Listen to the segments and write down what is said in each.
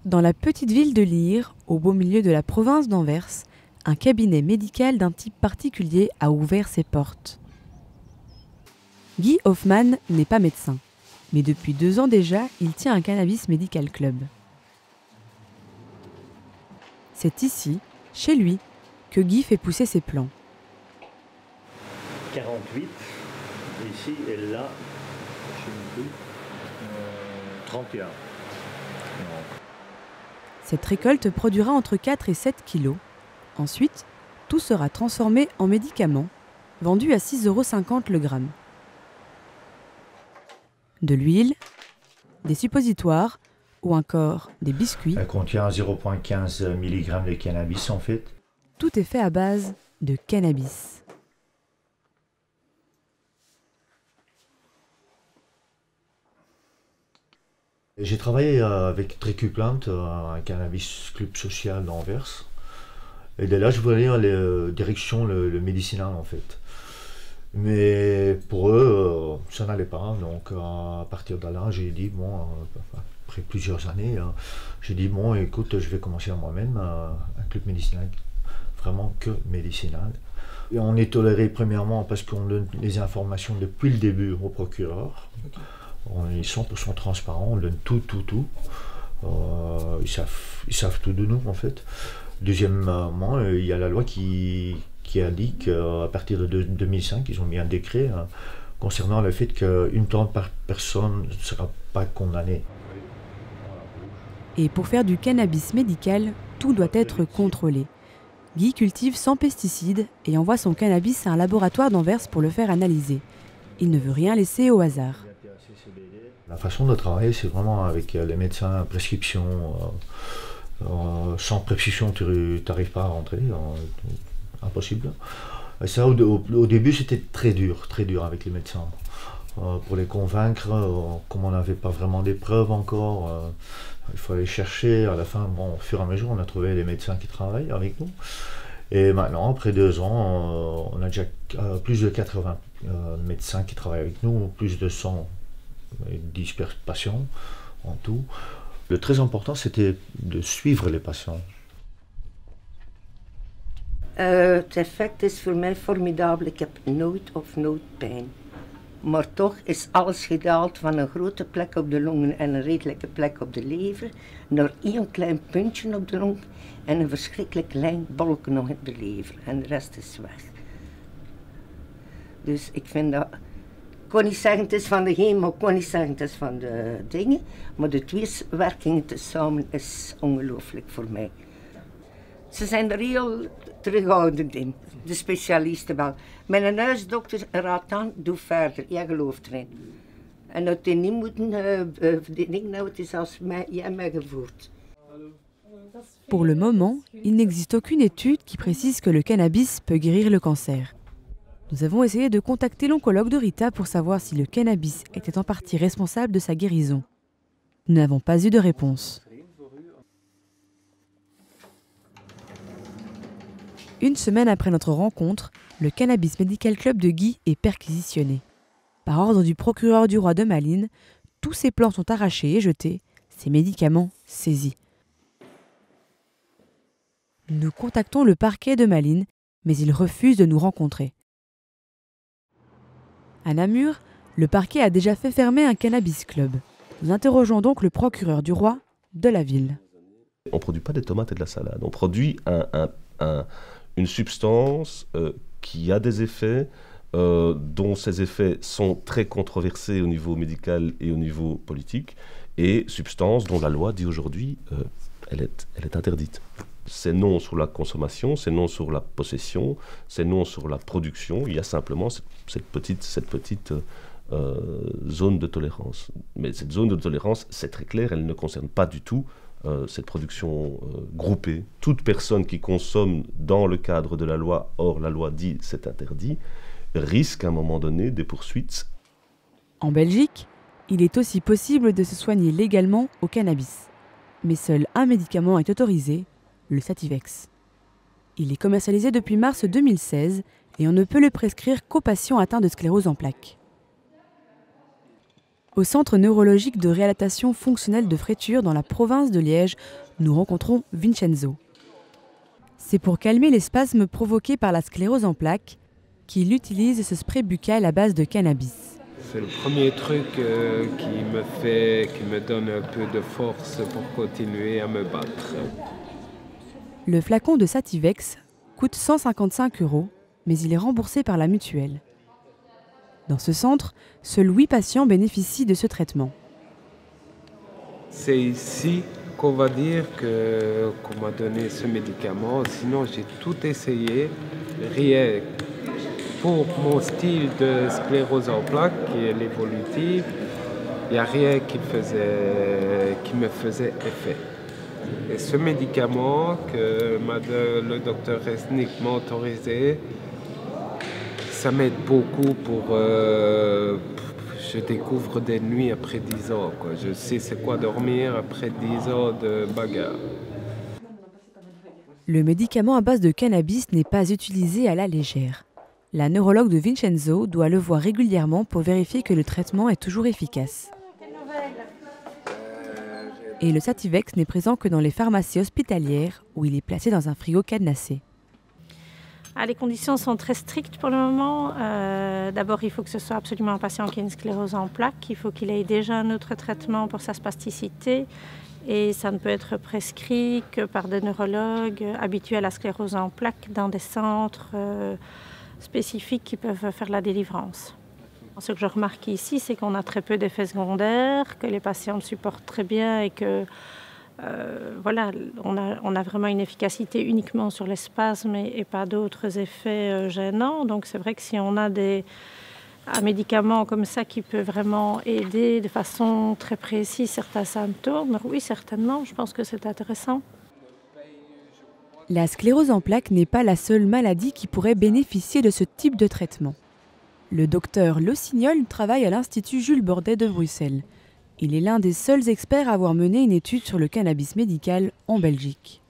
Dans la petite ville de Lire, au beau milieu de la province d'Anvers, un cabinet médical d'un type particulier a ouvert ses portes. Guy Hoffmann n'est pas médecin, mais depuis 2 ans déjà, il tient un cannabis medical club. C'est ici, chez lui, que Guy fait pousser ses plants. 48, ici et là, je ne sais plus, 31. Cette récolte produira entre 4 et 7 kilos. Ensuite, tout sera transformé en médicaments, vendus à 6,50 € le gramme. De l'huile, des suppositoires ou encore des biscuits. Elle contient 0,15 mg de cannabis en fait. Tout est fait à base de cannabis. J'ai travaillé avec Trécuplant, un cannabis club social d'Anvers. Et de là, je voulais aller en direction le médicinal en fait. Mais pour eux, ça n'allait pas. Donc à partir de là, j'ai dit, bon, après plusieurs années, j'ai dit, bon, écoute, je vais commencer à moi-même un club médicinal, vraiment que médicinal. Et on est toléré premièrement parce qu'on donne les informations depuis le début au procureur. Okay. On est 100% transparent, on donne tout. Ils savent tout de nous en fait. Deuxièmement, il y a la loi qui a dit qu'à partir de 2005, ils ont mis un décret concernant le fait qu'une plante par personne ne sera pas condamnée. Et pour faire du cannabis médical, tout doit être contrôlé. Guy cultive sans pesticides et envoie son cannabis à un laboratoire d'Anvers pour le faire analyser. Il ne veut rien laisser au hasard. La façon de travailler, c'est vraiment avec les médecins, prescription. Sans prescription, tu n'arrives pas à rentrer, impossible. Et ça, au début, c'était très dur avec les médecins. Pour les convaincre, comme on n'avait pas vraiment des preuves encore, il fallait chercher. À la fin, bon, au fur et à mesure, on a trouvé les médecins qui travaillent avec nous. Et maintenant, après 2 ans, on a déjà plus de 80 médecins qui travaillent avec nous, plus de 110 patients en tout. Le très important, c'était de suivre les patiënten. Het effect is voor mij formidabel. Ik heb nooit pijn. Maar toch is alles gedaald van een grote plek op de longen en een redelijke plek op de lever naar 1 klein puntje op de long en een verschrikkelijk klein bolk nog in de lever. En de rest is weg. Dus ik vind dat... Ik kon niet zeggen het is van de chemo, ik kon niet zeggen het is van de dingen, maar de twee werkingen tezamen is ongelooflijk voor mij. Ze zijn er heel terughoudend in, de specialisten wel. Mijn huisdokter raadt aan, doe verder, jij gelooft erin. En dat die niet moeten dingen nou, het is als jij mij gevoerd. Pour le moment, il n'existe aucune étude qui précise que le cannabis peut guérir le cancer. Nous avons essayé de contacter l'oncologue de Rita pour savoir si le cannabis était en partie responsable de sa guérison. Nous n'avons pas eu de réponse. Une semaine après notre rencontre, le Cannabis Medical Club de Guy est perquisitionné. Par ordre du procureur du roi de Malines, tous ses plants sont arrachés et jetés, ses médicaments saisis. Nous contactons le parquet de Malines, mais il refuse de nous rencontrer. À Namur, le parquet a déjà fait fermer un cannabis club. Nous interrogeons donc le procureur du roi de la ville. On ne produit pas des tomates et de la salade. On produit une substance qui a des effets, dont ces effets sont très controversés au niveau médical et au niveau politique, et substance dont la loi dit aujourd'hui elle est interdite. C'est non sur la consommation, c'est non sur la possession, c'est non sur la production. Il y a simplement cette petite zone de tolérance. Mais cette zone de tolérance, c'est très clair, elle ne concerne pas du tout cette production groupée. Toute personne qui consomme dans le cadre de la loi, or la loi dit c'est interdit, risque à un moment donné des poursuites. En Belgique, il est aussi possible de se soigner légalement au cannabis. Mais seul un médicament est autorisé, le Sativex. Il est commercialisé depuis mars 2016 et on ne peut le prescrire qu'aux patients atteints de sclérose en plaques. Au centre neurologique de réadaptation fonctionnelle de Fréthur, dans la province de Liège, nous rencontrons Vincenzo. C'est pour calmer les spasmes provoqués par la sclérose en plaques qu'il utilise ce spray buccal à base de cannabis. C'est le premier truc qui me donne un peu de force pour continuer à me battre. Le flacon de Sativex coûte 155 €, mais il est remboursé par la mutuelle. Dans ce centre, seuls 8 patients bénéficient de ce traitement. C'est ici qu'on va dire qu'on m'a donné ce médicament. Sinon, j'ai tout essayé. Rien. Pour mon style de sclérose en plaques, qui est l'évolutive, il n'y a rien qui me faisait effet. Et ce médicament que le docteur Resnick m'a autorisé, ça m'aide beaucoup pour... je découvre des nuits après 10 ans, quoi. Je sais c'est quoi dormir après 10 ans de bagarre. Le médicament à base de cannabis n'est pas utilisé à la légère. La neurologue de Vincenzo doit le voir régulièrement pour vérifier que le traitement est toujours efficace. Et le Sativex n'est présent que dans les pharmacies hospitalières où il est placé dans un frigo cadenassé. Les conditions sont très strictes pour le moment. D'abord, il faut que ce soit absolument un patient qui a une sclérose en plaques. Il faut qu'il ait déjà un autre traitement pour sa spasticité. Et ça ne peut être prescrit que par des neurologues habitués à la sclérose en plaques dans des centres spécifiques qui peuvent faire la délivrance. Ce que je remarque ici, c'est qu'on a très peu d'effets secondaires, que les patients le supportent très bien et que voilà, on a vraiment une efficacité uniquement sur les spasmes et pas d'autres effets gênants. Donc c'est vrai que si on a un médicament comme ça qui peut vraiment aider de façon très précise certains symptômes, oui, certainement, je pense que c'est intéressant. La sclérose en plaques n'est pas la seule maladie qui pourrait bénéficier de ce type de traitement. Le docteur Lossignol travaille à l'Institut Jules Bordet de Bruxelles. Il est l'un des seuls experts à avoir mené une étude sur le cannabis médical en Belgique.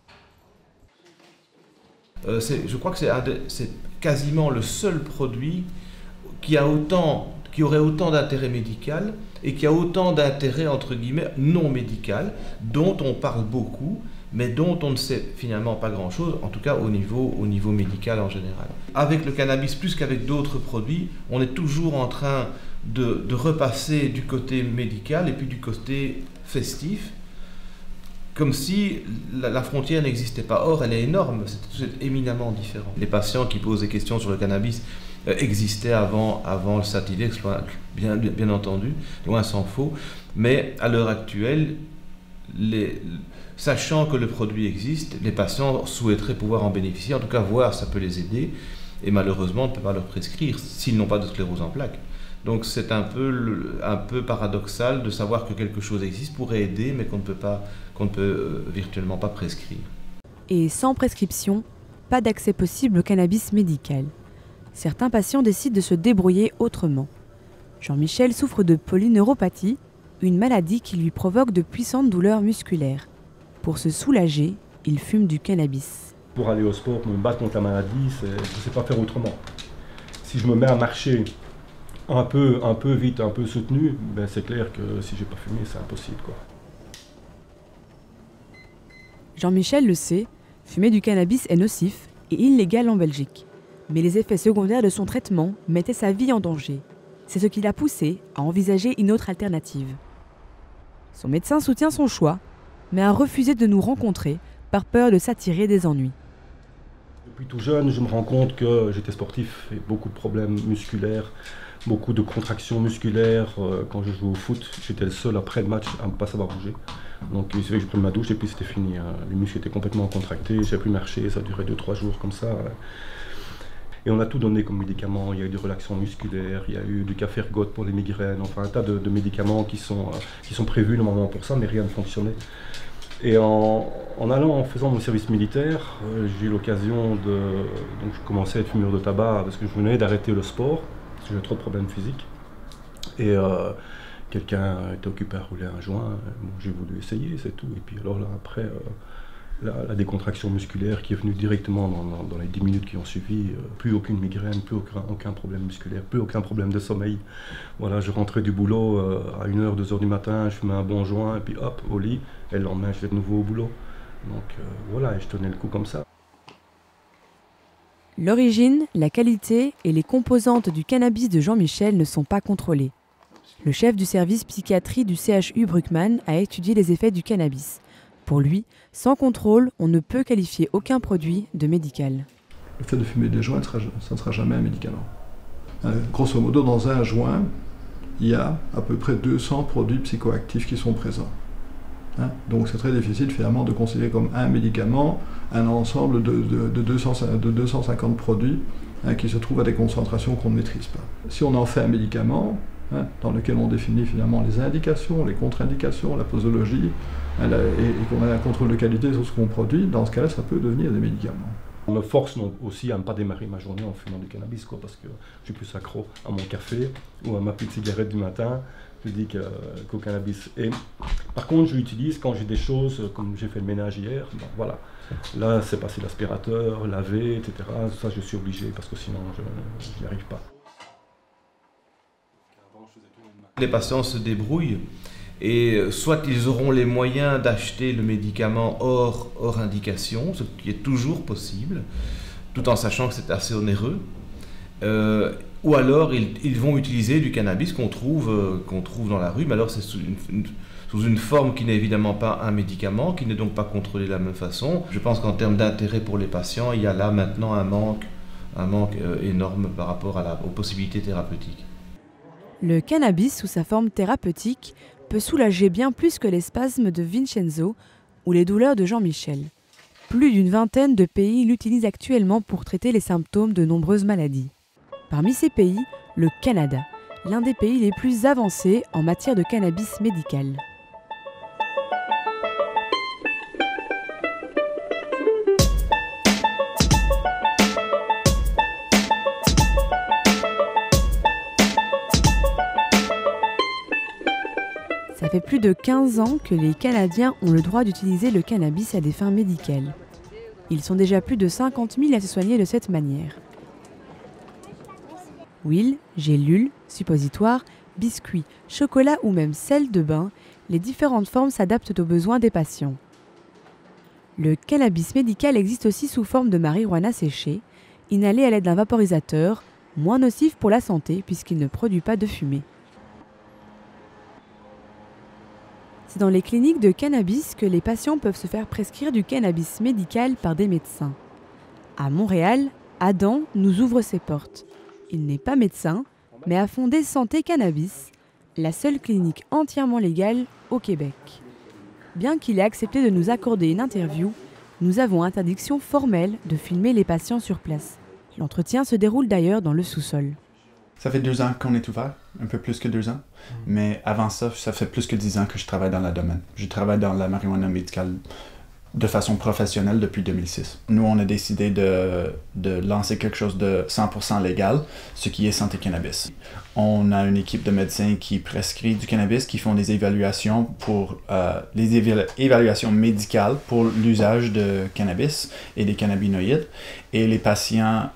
Je crois que c'est quasiment le seul produit qui aurait autant d'intérêt médical et qui a autant d'intérêt, entre guillemets, non médical, dont on parle beaucoup, mais dont on ne sait finalement pas grand-chose, en tout cas au niveau médical en général. Avec le cannabis, plus qu'avec d'autres produits, on est toujours en train de repasser du côté médical et puis du côté festif, comme si la frontière n'existait pas. Or, elle est énorme, c'est éminemment différent. Les patients qui posent des questions sur le cannabis existaient avant le Sativex, bien entendu, loin s'en faut, mais à l'heure actuelle, sachant que le produit existe, les patients souhaiteraient pouvoir en bénéficier, en tout cas voir ça peut les aider, et malheureusement on ne peut pas leur prescrire s'ils n'ont pas de sclérose en plaques. Donc c'est un peu paradoxal de savoir que quelque chose existe, pourrait aider, mais qu'on ne peut virtuellement pas prescrire. Et sans prescription, pas d'accès possible au cannabis médical. Certains patients décident de se débrouiller autrement. Jean-Michel souffre de polyneuropathie, une maladie qui lui provoque de puissantes douleurs musculaires. Pour se soulager, il fume du cannabis. Pour aller au sport, me battre contre la maladie, je ne sais pas faire autrement. Si je me mets à marcher un peu vite, un peu soutenu, ben c'est clair que si j'ai pas fumé, c'est impossible, quoi. Jean-Michel le sait, fumer du cannabis est nocif et illégal en Belgique. Mais les effets secondaires de son traitement mettaient sa vie en danger. C'est ce qui l'a poussé à envisager une autre alternative. Son médecin soutient son choix, mais a refusé de nous rencontrer par peur de s'attirer des ennuis. Depuis tout jeune, je me rends compte que j'étais sportif et beaucoup de problèmes musculaires, beaucoup de contractions musculaires. Quand je jouais au foot, j'étais le seul après le match à ne pas savoir bouger. Donc il suffisait que je prenne ma douche et puis c'était fini. Les muscles étaient complètement contractés, je n'avais plus marcher, ça a duré 2-3 jours comme ça. Et on a tout donné comme médicaments, il y a eu du relaxant musculaire, il y a eu du café ergote pour les migraines, enfin un tas de médicaments qui sont prévus normalement pour ça, mais rien ne fonctionnait. Et en faisant mon service militaire, j'ai eu l'occasion donc je commençais à être fumeur de tabac parce que je venais d'arrêter le sport, parce que j'avais trop de problèmes physiques. Et quelqu'un était occupé à rouler un joint, bon, j'ai voulu essayer, c'est tout. Et puis alors là, après, la décontraction musculaire qui est venue directement dans les 10 minutes qui ont suivi. Plus aucune migraine, plus aucun problème musculaire, plus aucun problème de sommeil. Voilà, je rentrais du boulot à 1h, 2h du matin, je fumais un bon joint et puis hop, au lit. Et le lendemain, je vais de nouveau au boulot. Donc voilà, et je tenais le coup comme ça. L'origine, la qualité et les composantes du cannabis de Jean-Michel ne sont pas contrôlées. Le chef du service psychiatrie du CHU Bruckmann a étudié les effets du cannabis. Pour lui, sans contrôle, on ne peut qualifier aucun produit de médical. Le fait de fumer des joints, ça ne sera jamais un médicament. Grosso modo, dans un joint, il y a à peu près 200 produits psychoactifs qui sont présents. Donc c'est très difficile finalement de considérer comme un médicament un ensemble de 250 produits qui se trouvent à des concentrations qu'on ne maîtrise pas. Si on en fait un médicament, dans lequel on définit finalement les indications, les contre-indications, la posologie, et qu'on a un contrôle de qualité sur ce qu'on produit, dans ce cas-là, ça peut devenir des médicaments. On me force aussi à ne pas démarrer ma journée en fumant du cannabis, parce que je suis plus accro à mon café ou à ma petite cigarette du matin. Je dis qu'au cannabis. Et par contre, je l'utilise quand j'ai des choses, comme j'ai fait le ménage hier. Bon, voilà. Là, c'est passer l'aspirateur, laver, etc. Ça, je suis obligé, parce que sinon, je n'y arrive pas. Les patients se débrouillent et soit ils auront les moyens d'acheter le médicament hors indication, ce qui est toujours possible, tout en sachant que c'est assez onéreux, ou alors ils vont utiliser du cannabis qu'on trouve dans la rue, mais alors c'est sous une forme qui n'est évidemment pas un médicament, qui n'est donc pas contrôlé de la même façon. Je pense qu'en termes d'intérêt pour les patients, il y a là maintenant un manque énorme par rapport aux possibilités thérapeutiques. Le cannabis, sous sa forme thérapeutique, peut soulager bien plus que les spasmes de Vincenzo ou les douleurs de Jean-Michel. Plus d'une vingtaine de pays l'utilisent actuellement pour traiter les symptômes de nombreuses maladies. Parmi ces pays, le Canada, l'un des pays les plus avancés en matière de cannabis médical. Ça fait plus de 15 ans que les Canadiens ont le droit d'utiliser le cannabis à des fins médicales. Ils sont déjà plus de 50 000 à se soigner de cette manière. Huile, gélules, suppositoires, biscuits, chocolat ou même sel de bain, les différentes formes s'adaptent aux besoins des patients. Le cannabis médical existe aussi sous forme de marijuana séchée, inhalée à l'aide d'un vaporisateur, moins nocif pour la santé puisqu'il ne produit pas de fumée. C'est dans les cliniques de cannabis que les patients peuvent se faire prescrire du cannabis médical par des médecins. À Montréal, Adam nous ouvre ses portes. Il n'est pas médecin, mais a fondé Santé Cannabis, la seule clinique entièrement légale au Québec. Bien qu'il ait accepté de nous accorder une interview, nous avons interdiction formelle de filmer les patients sur place. L'entretien se déroule d'ailleurs dans le sous-sol. Ça fait 2 ans qu'on est ouvert, un peu plus que 2 ans. Mais avant ça, ça fait plus que 10 ans que je travaille dans le domaine. Je travaille dans la marijuana médicale de façon professionnelle depuis 2006. Nous, on a décidé de lancer quelque chose de 100% légal, ce qui est Santé Cannabis. On a une équipe de médecins qui prescrit du cannabis, qui font des évaluations pour évaluations médicales pour l'usage de cannabis et des cannabinoïdes. Et les patients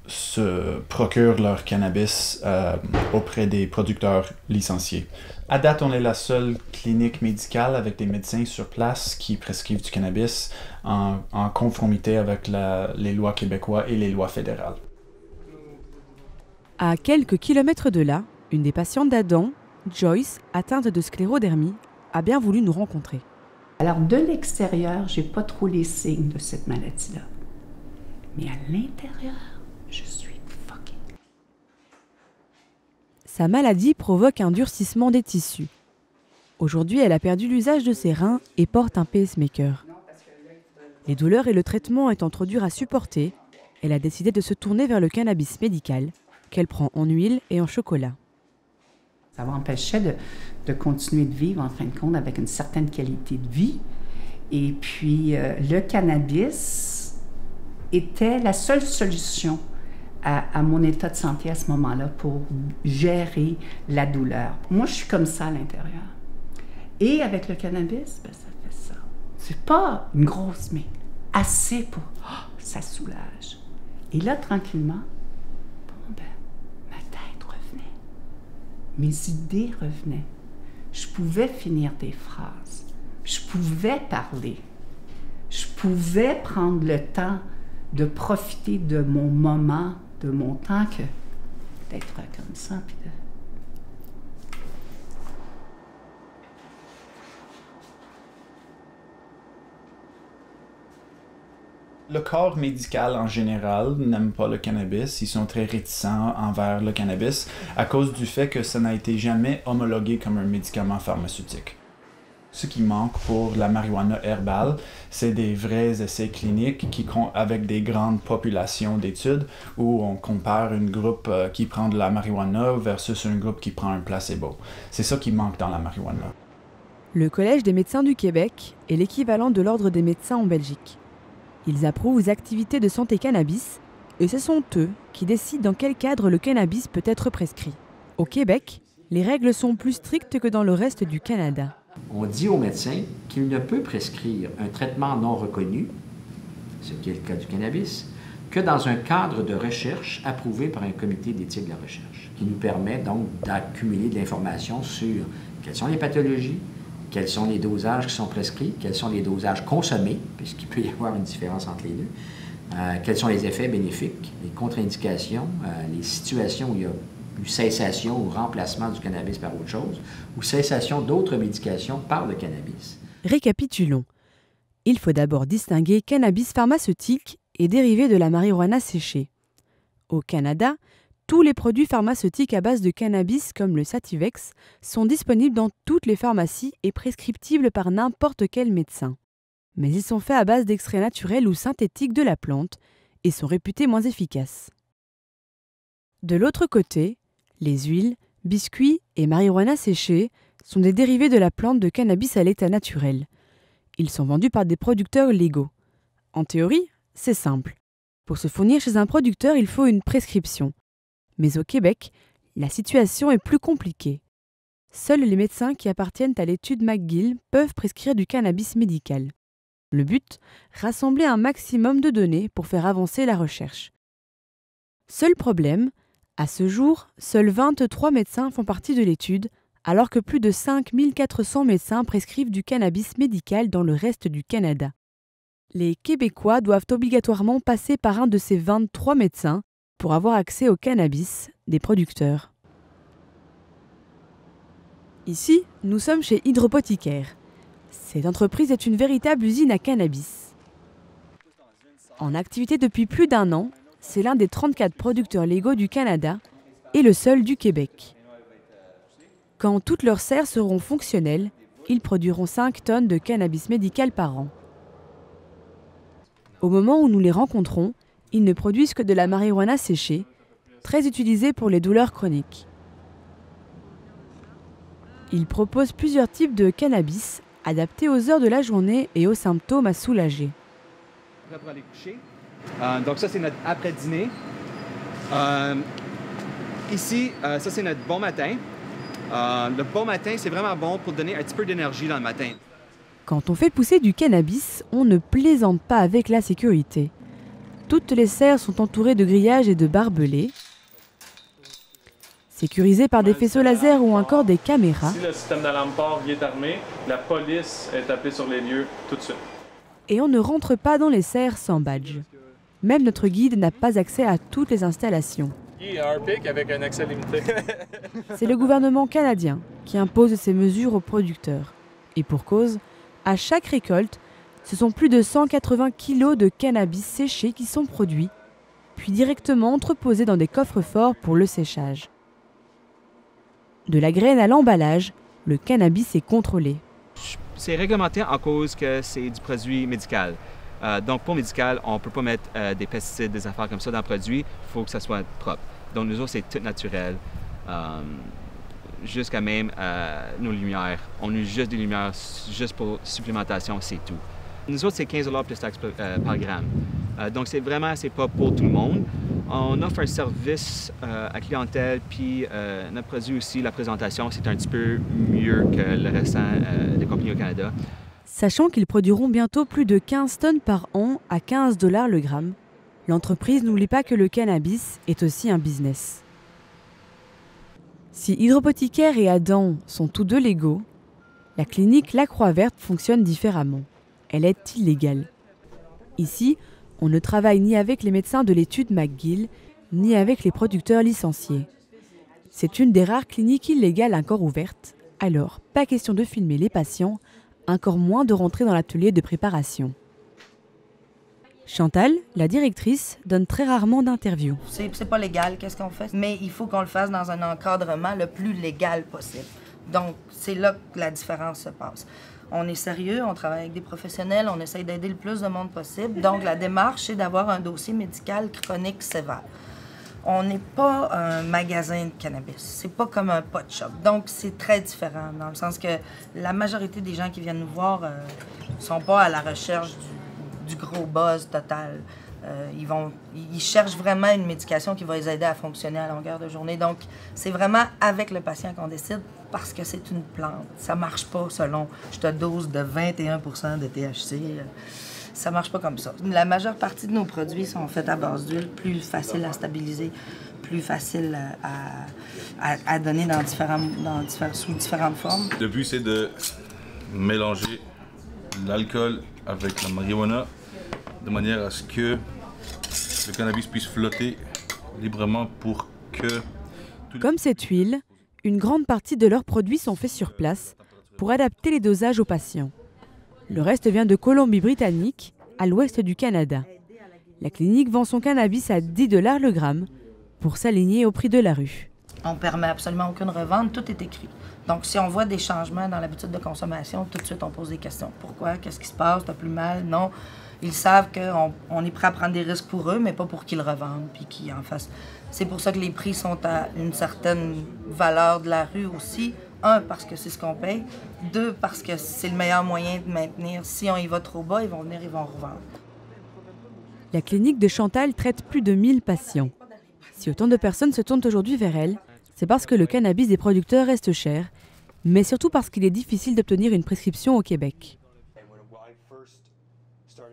se procurent leur cannabis auprès des producteurs licenciés. À date, on est la seule clinique médicale avec des médecins sur place qui prescrivent du cannabis en conformité avec les lois québécoises et les lois fédérales. À quelques kilomètres de là, une des patientes d'Adam, Joyce, atteinte de sclérodermie, a bien voulu nous rencontrer. Alors, de l'extérieur, j'ai pas trop les signes de cette maladie-là. Mais à l'intérieur, je suis fuckée. Sa maladie provoque un durcissement des tissus. Aujourd'hui, elle a perdu l'usage de ses reins et porte un pacemaker. Les douleurs et le traitement étant trop durs à supporter, elle a décidé de se tourner vers le cannabis médical, qu'elle prend en huile et en chocolat. Ça m'empêchait de continuer de vivre, en fin de compte, avec une certaine qualité de vie. Et puis, le cannabis était la seule solution à mon état de santé à ce moment-là pour gérer la douleur. Moi, je suis comme ça à l'intérieur. Et avec le cannabis, ben, ça fait ça. C'est pas une grosse, mais assez pour... Oh, ça soulage. Et là, tranquillement, bon ben, ma tête revenait. Mes idées revenaient. Je pouvais finir des phrases. Je pouvais parler. Je pouvais prendre le temps de profiter de mon moment, de mon temps, que d'être comme ça, puis de... Le corps médical en général n'aime pas le cannabis. Ils sont très réticents envers le cannabis à cause du fait que ça n'a été jamais homologué comme un médicament pharmaceutique. Ce qui manque pour la marijuana herbale, c'est des vrais essais cliniques avec des grandes populations d'études où on compare un groupe qui prend de la marijuana versus un groupe qui prend un placebo. C'est ça qui manque dans la marijuana. Le Collège des médecins du Québec est l'équivalent de l'Ordre des médecins en Belgique. Ils approuvent les activités de santé cannabis et ce sont eux qui décident dans quel cadre le cannabis peut être prescrit. Au Québec, les règles sont plus strictes que dans le reste du Canada. On dit au médecin qu'il ne peut prescrire un traitement non reconnu, ce qui est le cas du cannabis, que dans un cadre de recherche approuvé par un comité d'éthique de la recherche, qui nous permet donc d'accumuler de l'information sur quelles sont les pathologies, quels sont les dosages qui sont prescrits, quels sont les dosages consommés, puisqu'il peut y avoir une différence entre les deux, quels sont les effets bénéfiques, les contre-indications, les situations où il y a eu cessation ou remplacement du cannabis par autre chose, ou cessation d'autres médications par le cannabis. Récapitulons. Il faut d'abord distinguer cannabis pharmaceutique et dérivé de la marijuana séchée. Au Canada, tous les produits pharmaceutiques à base de cannabis comme le Sativex sont disponibles dans toutes les pharmacies et prescriptibles par n'importe quel médecin. Mais ils sont faits à base d'extraits naturels ou synthétiques de la plante et sont réputés moins efficaces. De l'autre côté, les huiles, biscuits et marijuana séchée sont des dérivés de la plante de cannabis à l'état naturel. Ils sont vendus par des producteurs légaux. En théorie, c'est simple. Pour se fournir chez un producteur, il faut une prescription. Mais au Québec, la situation est plus compliquée. Seuls les médecins qui appartiennent à l'étude McGill peuvent prescrire du cannabis médical. Le but, rassembler un maximum de données pour faire avancer la recherche. Seul problème, à ce jour, seuls 23 médecins font partie de l'étude, alors que plus de 5400 médecins prescrivent du cannabis médical dans le reste du Canada. Les Québécois doivent obligatoirement passer par un de ces 23 médecins pour avoir accès au cannabis des producteurs. Ici, nous sommes chez Hydropothicaire. Cette entreprise est une véritable usine à cannabis. En activité depuis plus d'1 an, c'est l'un des 34 producteurs légaux du Canada et le seul du Québec. Quand toutes leurs serres seront fonctionnelles, ils produiront 5 tonnes de cannabis médical par an. Au moment où nous les rencontrons, ils ne produisent que de la marijuana séchée, très utilisée pour les douleurs chroniques. Ils proposent plusieurs types de cannabis adaptés aux heures de la journée et aux symptômes à soulager. Pour aller coucher. Donc ça, c'est notre après-dîner. Ici, ça, c'est notre bon matin. Le bon matin, c'est vraiment bon pour donner un petit peu d'énergie dans le matin. Quand on fait pousser du cannabis, on ne plaisante pas avec la sécurité. Toutes les serres sont entourées de grillages et de barbelés, sécurisées par des faisceaux laser ou encore des caméras. Si le système d'alarme part, il est armé, la police est appelée sur les lieux tout de suite. Et on ne rentre pas dans les serres sans badge. Même notre guide n'a pas accès à toutes les installations. Il y a un pic avec un accès limité. C'est le gouvernement canadien qui impose ces mesures aux producteurs. Et pour cause, à chaque récolte, ce sont plus de 180 kilos de cannabis séché qui sont produits, puis directement entreposés dans des coffres-forts pour le séchage. De la graine à l'emballage, le cannabis est contrôlé. C'est réglementé à cause que c'est du produit médical. Donc, pour médical, on ne peut pas mettre des pesticides, des affaires comme ça dans le produit. Il faut que ça soit propre. Donc, nous autres, c'est tout naturel. Jusqu'à même nos lumières. On use juste des lumières, juste pour supplémentation, c'est tout. Nous autres, c'est 15 $ plus taxe par gramme. Donc, c'est pas pour tout le monde. On offre un service à clientèle, puis notre produit aussi, la présentation, c'est un petit peu mieux que le restant des compagnies au Canada. Sachant qu'ils produiront bientôt plus de 15 tonnes par an à 15 $ le gramme, l'entreprise n'oublie pas que le cannabis est aussi un business. Si Hydropothicaire et Adam sont tous deux légaux, la clinique La Croix Verte fonctionne différemment. Elle est illégale. Ici, on ne travaille ni avec les médecins de l'étude McGill, ni avec les producteurs licenciés. C'est une des rares cliniques illégales encore ouvertes, alors pas question de filmer les patients, encore moins de rentrer dans l'atelier de préparation. Chantal, la directrice, donne très rarement d'interviews. C'est pas légal, qu'est-ce qu'on fait? Mais il faut qu'on le fasse dans un encadrement le plus légal possible. Donc, c'est là que la différence se passe. On est sérieux, on travaille avec des professionnels, on essaye d'aider le plus de monde possible. Donc, la démarche, c'est d'avoir un dossier médical chronique sévère. On n'est pas un magasin de cannabis, c'est pas comme un pot shop. Donc, c'est très différent, dans le sens que la majorité des gens qui viennent nous voir sont pas à la recherche du gros buzz total. Ils cherchent vraiment une médication qui va les aider à fonctionner à longueur de journée. Donc, c'est vraiment avec le patient qu'on décide parce que c'est une plante. Ça marche pas selon je te dose de 21% de THC. Ça marche pas comme ça. La majeure partie de nos produits sont faits à base d'huile, plus facile à stabiliser, plus facile à donner sous différentes formes. Le but, c'est de mélanger l'alcool avec la marijuana de manière à ce que le cannabis puisse flotter librement pour que... Comme cette huile, une grande partie de leurs produits sont faits sur place pour adapter les dosages aux patients. Le reste vient de Colombie-Britannique, à l'ouest du Canada. La clinique vend son cannabis à 10 $ le gramme pour s'aligner au prix de la rue. On ne permet absolument aucune revente, tout est écrit. Donc, si on voit des changements dans l'habitude de consommation, tout de suite, on pose des questions. Pourquoi? Qu'est-ce qui se passe? T'as plus mal? Non. Ils savent qu'on est prêt à prendre des risques pour eux, mais pas pour qu'ils le revendent puis qu'ils en fassent. C'est pour ça que les prix sont à une certaine valeur de la rue aussi. 1, parce que c'est ce qu'on paye. 2, parce que c'est le meilleur moyen de maintenir. Si on y va trop bas, ils vont venir, ils vont revendre. La clinique de Chantal traite plus de 1000 patients. Si autant de personnes se tournent aujourd'hui vers elle, c'est parce que le cannabis des producteurs reste cher, mais surtout parce qu'il est difficile d'obtenir une prescription au Québec.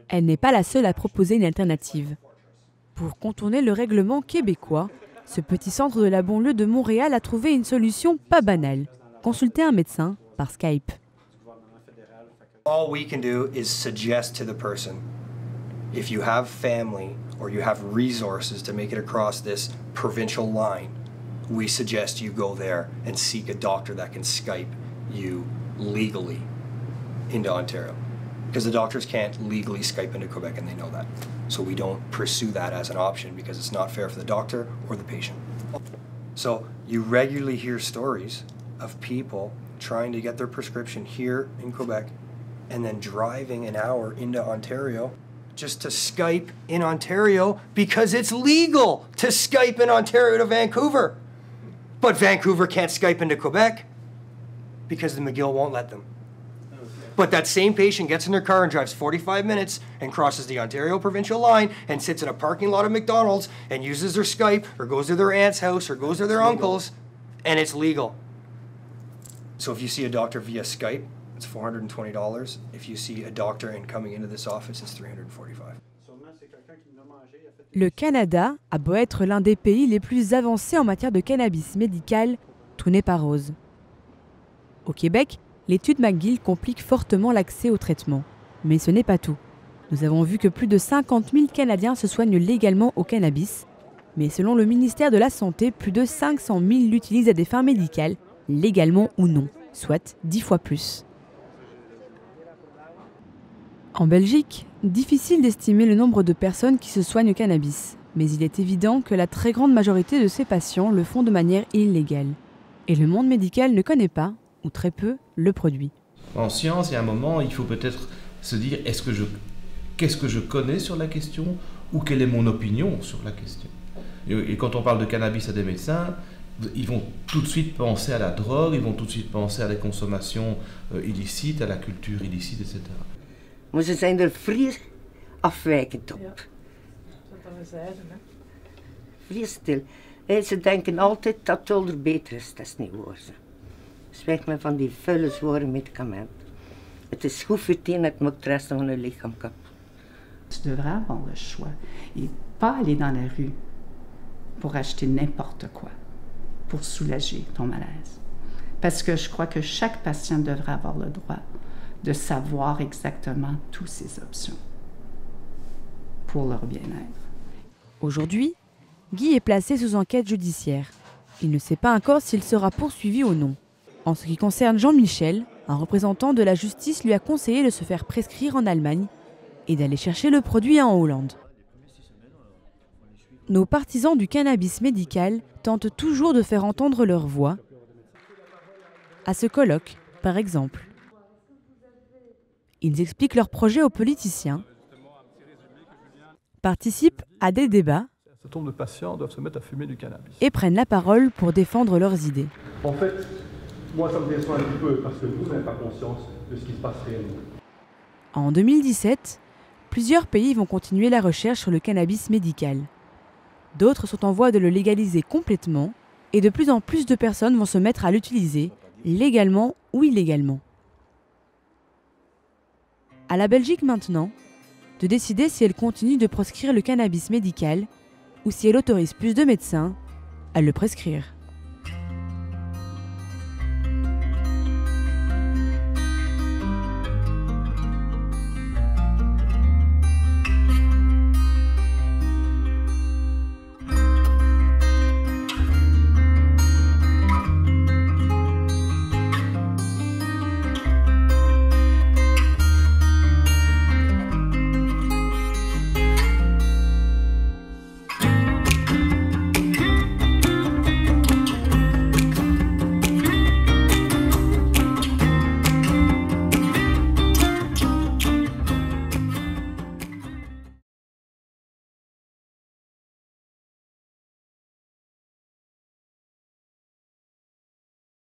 Elle n'est pas la seule à proposer une alternative. Pour contourner le règlement québécois, ce petit centre de la banlieue de Montréal a trouvé une solution pas banale. Consulter un médecin par Skype. All we can do is suggest to the person, if you have family or you have resources to make it across this provincial line, we suggest you go there and seek a doctor that can Skype you legally into Ontario. Because the doctors can't legally Skype into Quebec and they know that. So we don't pursue that as an option because it's not fair for the doctor or the patient. So you regularly hear stories of people trying to get their prescription here in Quebec and then driving an hour into Ontario just to Skype in Ontario because it's legal to Skype in Ontario to Vancouver. But Vancouver can't Skype into Quebec because the McGill won't let them. But that same patient gets in their car and drives 45 minutes and crosses the Ontario provincial line and sits in a parking lot of McDonald's and uses their Skype or goes to their aunt's house or goes to their uncle's, and it's legal. So if you see a doctor via Skype, it's $420. If you see a doctor and coming into this office, it's $345. Le Canada a beau être l'un des pays les plus avancés en matière de cannabis médical, tout n'est pas rose. Au Québec, l'étude McGill complique fortement l'accès au traitement. Mais ce n'est pas tout. Nous avons vu que plus de 50 000 Canadiens se soignent légalement au cannabis. Mais selon le ministère de la Santé, plus de 500 000 l'utilisent à des fins médicales, légalement ou non, soit 10 fois plus. En Belgique, difficile d'estimer le nombre de personnes qui se soignent au cannabis. Mais il est évident que la très grande majorité de ces patients le font de manière illégale. Et le monde médical ne connaît pas, ou très peu, le produit. En science, il y a un moment, il faut peut-être se dire qu'est-ce que je connais sur la question ou quelle est mon opinion sur la question. Et quand on parle de cannabis à des médecins, ils vont tout de suite penser à la drogue, ils vont tout de suite penser à la consommation illicite, à la culture illicite, etc. Maar ze zijn er vrij afwijkend op. Vrij stil. Ze denken altijd dat het er beter is, dat is niet waar. Zwijg me van die vuile, zware medicamenten. Het is goed voor het een, het moet de rest van je lichaam kapot. Tu devrais avoir le choix et pas aller dans la rue pour acheter n'importe quoi, pour soulager ton malaise. Parce que je crois que chaque patient devrait avoir le droit de savoir exactement toutes ces options pour leur bien-être. Aujourd'hui, Guy est placé sous enquête judiciaire. Il ne sait pas encore s'il sera poursuivi ou non. En ce qui concerne Jean-Michel, un représentant de la justice lui a conseillé de se faire prescrire en Allemagne et d'aller chercher le produit en Hollande. Nos partisans du cannabis médical tentent toujours de faire entendre leur voix. À ce colloque, par exemple. Ils expliquent leurs projets aux politiciens, participent à des débats Un certain nombre de patients doivent se mettre à fumer du cannabis. et prennent la parole pour défendre leurs idées. En fait, moi ça me déçoit un petit peu parce que vous n'avez pas conscience de ce qui se passe réellement. En 2017, plusieurs pays vont continuer la recherche sur le cannabis médical. D'autres sont en voie de le légaliser complètement et de plus en plus de personnes vont se mettre à l'utiliser, légalement ou illégalement. À la Belgique maintenant, de décider si elle continue de proscrire le cannabis médical ou si elle autorise plus de médecins à le prescrire.